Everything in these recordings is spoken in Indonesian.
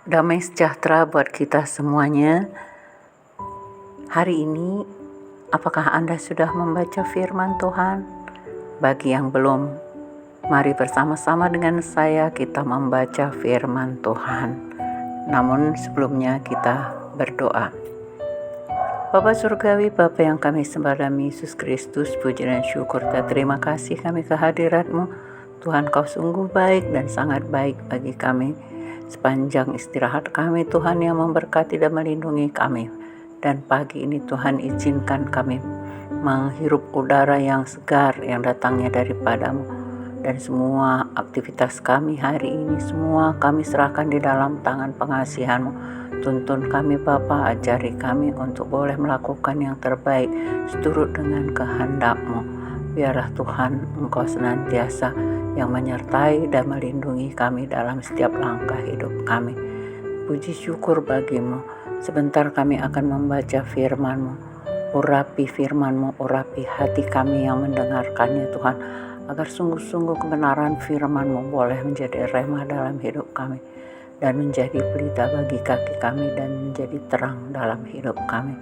Damai sejahtera buat kita semuanya. Hari ini, apakah Anda sudah membaca firman Tuhan? Bagi yang belum, mari bersama-sama dengan saya kita membaca firman Tuhan. Namun sebelumnya kita berdoa. Bapa Surgawi, Bapa yang kami sembah dalam Yesus Kristus, puji dan syukur dan terima kasih kami kehadirat-Mu. Tuhan, Kau sungguh baik dan sangat baik bagi kami. Sepanjang istirahat kami, Tuhan yang memberkati dan melindungi kami. Dan pagi ini Tuhan izinkan kami menghirup udara yang segar yang datangnya daripada-Mu. Dan semua aktivitas kami hari ini, semua kami serahkan di dalam tangan pengasihan-Mu. Tuntun kami Bapa, ajari kami untuk boleh melakukan yang terbaik seturut dengan kehendak-Mu. Biarlah Tuhan Engkau senantiasa yang menyertai dan melindungi kami dalam setiap langkah hidup kami. Puji syukur bagi-Mu. Sebentar kami akan membaca firman-Mu. Urapi firman-Mu, urapi hati kami yang mendengarkannya Tuhan, agar sungguh-sungguh kebenaran firman-Mu boleh menjadi rema dalam hidup kami dan menjadi pelita bagi kaki kami dan menjadi terang dalam hidup kami.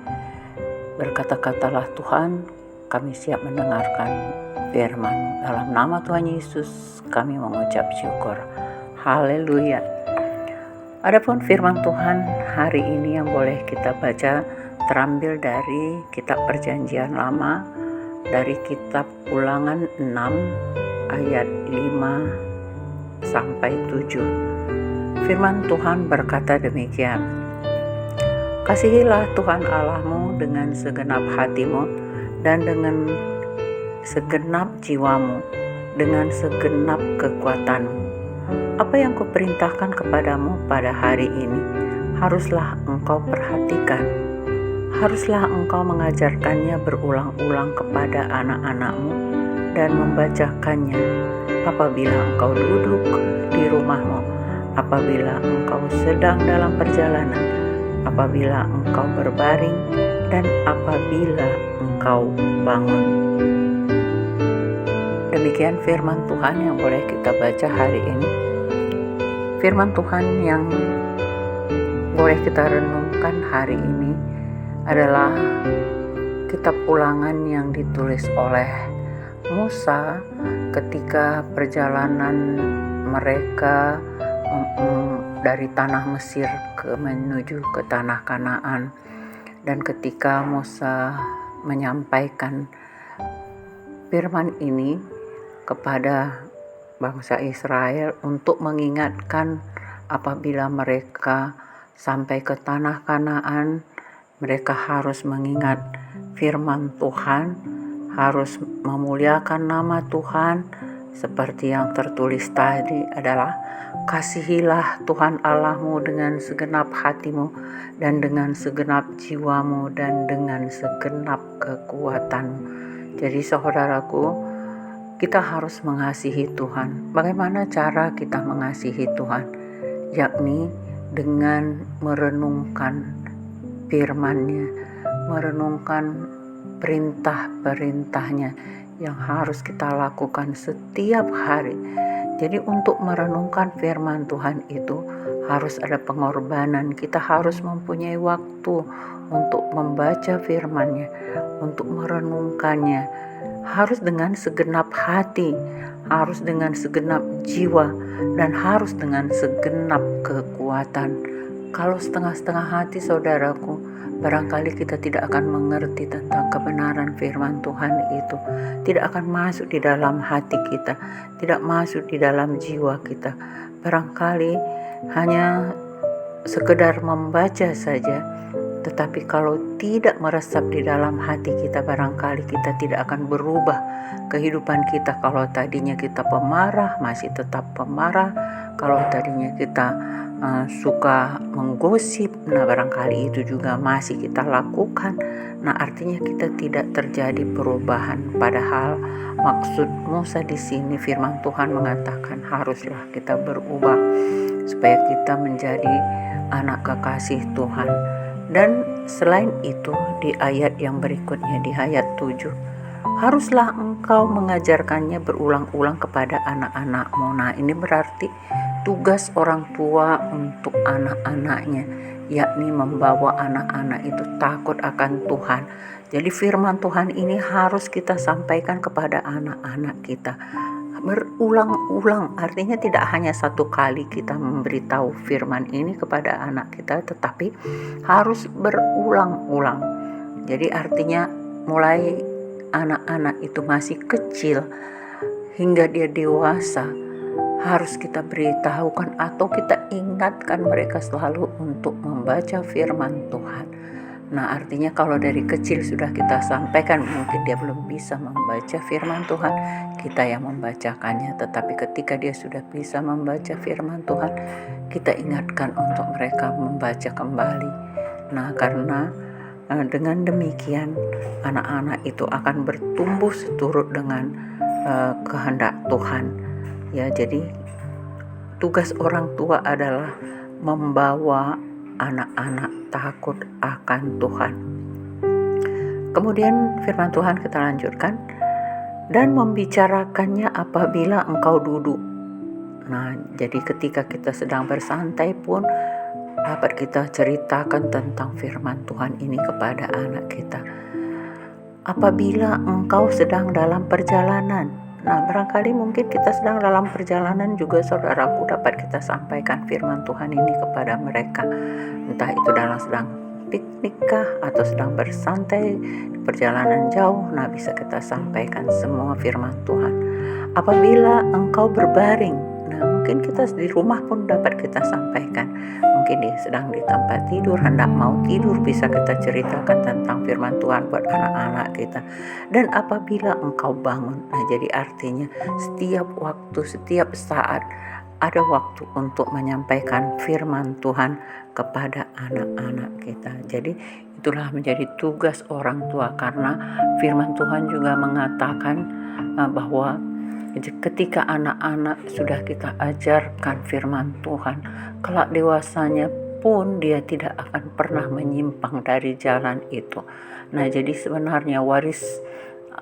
Berkata-katalah Tuhan, kami siap mendengarkan firman. Dalam nama Tuhan Yesus kami mengucap syukur. Haleluya. Adapun firman Tuhan hari ini yang boleh kita baca terambil dari kitab Perjanjian Lama, dari kitab Ulangan 6 ayat 5 sampai 7. Firman Tuhan berkata demikian. Kasihilah Tuhan Allahmu dengan segenap hatimu dan dengan segenap jiwamu, dengan segenap kekuatanmu. Apa yang kuperintahkan kepadamu pada hari ini, haruslah engkau perhatikan. Haruslah engkau mengajarkannya berulang-ulang kepada anak-anakmu dan membacakannya apabila engkau duduk di rumahmu, apabila engkau sedang dalam perjalanan, apabila engkau berbaring, dan apabila engkau bangun. Demikian firman Tuhan yang boleh kita baca hari ini. Firman Tuhan yang boleh kita renungkan hari ini adalah kitab Ulangan yang ditulis oleh Musa ketika perjalanan mereka dari tanah Mesir menuju ke tanah Kanaan. Dan ketika Musa menyampaikan firman ini kepada bangsa Israel untuk mengingatkan apabila mereka sampai ke tanah Kanaan, mereka harus mengingat firman Tuhan, harus memuliakan nama Tuhan, seperti yang tertulis tadi adalah kasihilah Tuhan Allahmu dengan segenap hatimu dan dengan segenap jiwamu dan dengan segenap kekuatanmu. Jadi saudaraku, kita harus mengasihi Tuhan. Bagaimana cara kita mengasihi Tuhan? Yakni dengan merenungkan firman-Nya, merenungkan perintah-perintahnya yang harus kita lakukan setiap hari. Jadi untuk merenungkan firman Tuhan itu harus ada pengorbanan. Kita harus mempunyai waktu untuk membaca firman-Nya, untuk merenungkannya. Harus dengan segenap hati, harus dengan segenap jiwa, dan harus dengan segenap kekuatan. Kalau setengah-setengah hati saudaraku, barangkali kita tidak akan mengerti tentang kebenaran firman Tuhan itu. Tidak akan masuk di dalam hati kita, tidak masuk di dalam jiwa kita. Barangkali hanya sekedar membaca saja, tetapi kalau tidak meresap di dalam hati kita, barangkali kita tidak akan berubah kehidupan kita. Kalau tadinya kita pemarah, masih tetap pemarah. Kalau tadinya kita suka menggosip, nah barangkali itu juga masih kita lakukan. Nah artinya kita tidak terjadi perubahan. Padahal maksud Musa di sini, firman Tuhan mengatakan haruslah kita berubah supaya kita menjadi anak kekasih Tuhan. Dan selain itu di ayat yang berikutnya, di ayat 7, haruslah engkau mengajarkannya berulang-ulang kepada anak-anakmu. Nah ini berarti tugas orang tua untuk anak-anaknya, yakni membawa anak-anak itu takut akan Tuhan. Jadi firman Tuhan ini harus kita sampaikan kepada anak-anak kita berulang-ulang. Artinya tidak hanya satu kali kita memberitahu firman ini kepada anak kita, tetapi harus berulang-ulang. Jadi artinya mulai anak-anak itu masih kecil hingga dia dewasa, harus kita beritahukan atau kita ingatkan mereka selalu untuk membaca firman Tuhan. Nah, artinya kalau dari kecil sudah kita sampaikan, mungkin dia belum bisa membaca firman Tuhan, kita yang membacakannya. Tetapi ketika dia sudah bisa membaca firman Tuhan, kita ingatkan untuk mereka membaca kembali. Nah, karena dengan demikian anak-anak itu akan bertumbuh seturut dengan kehendak Tuhan. Ya, jadi tugas orang tua adalah membawa anak-anak takut akan Tuhan. Kemudian firman Tuhan kita lanjutkan, dan membicarakannya apabila engkau duduk. Nah, jadi ketika kita sedang bersantai pun dapat kita ceritakan tentang firman Tuhan ini kepada anak kita. Apabila engkau sedang dalam perjalanan. Nah, barangkali mungkin kita sedang dalam perjalanan juga, saudaraku, dapat kita sampaikan firman Tuhan ini kepada mereka. Entah itu dalam sedang piknik kah atau sedang bersantai di perjalanan jauh. Nah, bisa kita sampaikan semua firman Tuhan. Apabila engkau berbaring. Nah, mungkin kita di rumah pun dapat kita sampaikan. Mungkin dia sedang di tempat tidur, hendak mau tidur, bisa kita ceritakan tentang firman Tuhan buat anak-anak kita. Dan apabila engkau bangun. Nah, jadi artinya setiap waktu, setiap saat ada waktu untuk menyampaikan firman Tuhan kepada anak-anak kita. Jadi itulah menjadi tugas orang tua, karena firman Tuhan juga mengatakan bahwa ketika anak-anak sudah kita ajarkan firman Tuhan, kelak dewasanya pun dia tidak akan pernah menyimpang dari jalan itu. Nah, jadi sebenarnya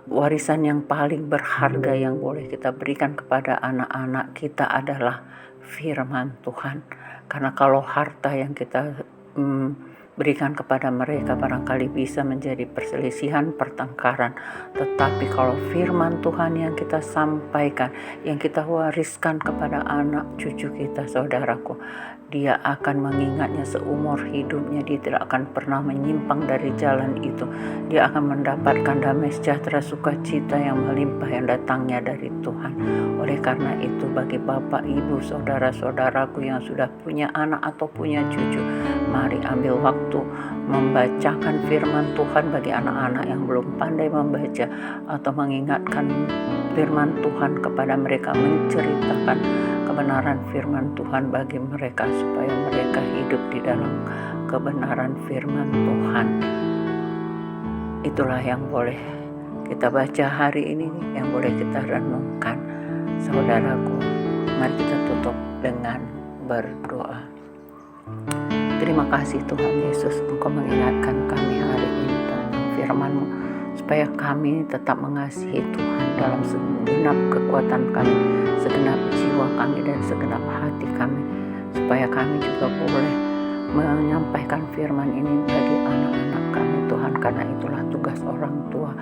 warisan yang paling berharga yang boleh kita berikan kepada anak-anak kita adalah firman Tuhan. Karena kalau harta yang kita berikan kepada mereka barangkali bisa menjadi perselisihan, pertengkaran. Tetapi kalau firman Tuhan yang kita sampaikan, yang kita wariskan kepada anak cucu kita, saudaraku, dia akan mengingatnya seumur hidupnya. Dia tidak akan pernah menyimpang dari jalan itu. Dia akan mendapatkan damai sejahtera, sukacita yang melimpah yang datangnya dari Tuhan. Oleh karena itu, bagi bapak, ibu, saudara-saudaraku yang sudah punya anak atau punya cucu, mari ambil waktu membacakan firman Tuhan bagi anak-anak yang belum pandai membaca, atau mengingatkan firman Tuhan kepada mereka, menceritakan kebenaran firman Tuhan bagi mereka supaya mereka hidup di dalam kebenaran firman Tuhan. Itulah yang boleh kita baca hari ini, yang boleh kita renungkan. Saudaraku, mari kita tutup dengan berdoa. Terima kasih Tuhan Yesus, Engkau mengingatkan kami hari ini tentang firman-Mu, supaya kami tetap mengasihi Tuhan dalam segenap kekuatan kami, segenap jiwa kami, dan segenap hati kami, supaya kami juga boleh menyampaikan firman ini bagi anak-anak kami, Tuhan. Karena itulah tugas orang tua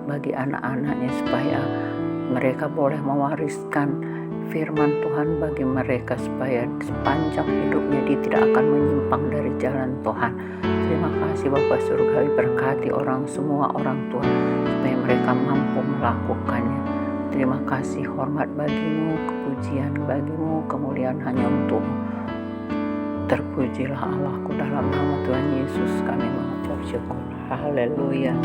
bagi anak-anaknya, supaya mereka boleh mewariskan firman Tuhan bagi mereka, supaya sepanjang hidupnya dia tidak akan menyimpang dari jalan Tuhan. Terima kasih Bapa Surgawi, berkati semua orang tua supaya mereka mampu melakukannya. Terima kasih, hormat bagimu, kepujian bagimu, kemuliaan hanya untuk terpujilah Allahku, dalam nama Tuhan Yesus kami mengucap syukur. Haleluya.